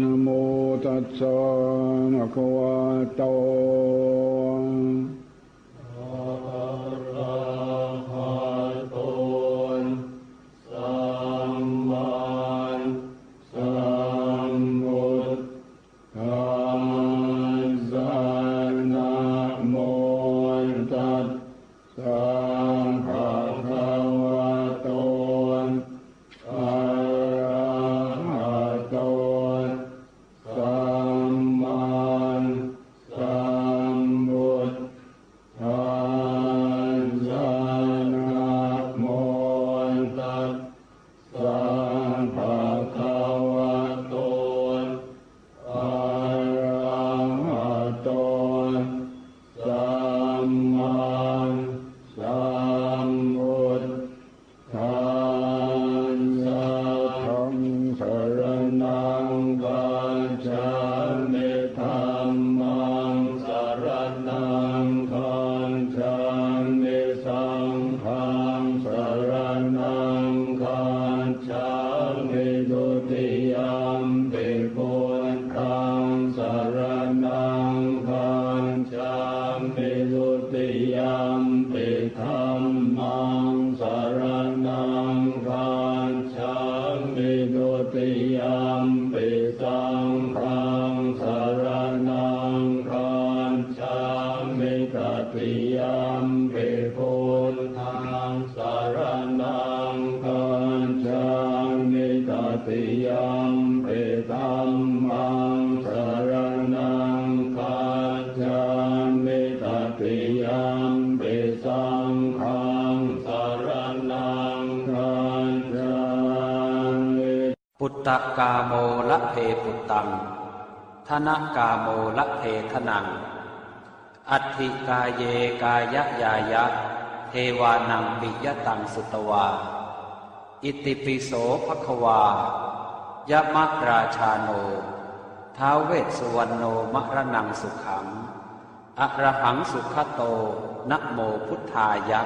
นะโมตัสสะภะคะวะโตปุตตะกาโมละเพปุตตังธนกาโมละเพทนังอัตถิกายเยกายะยายะเทวานังปิยตังสุตวาอิติปิโสภควายะมะราชาโนท้าวเวสสุวรรณโนมะระนังสุขังอะระหังสุขโตนะโมพุทธายะ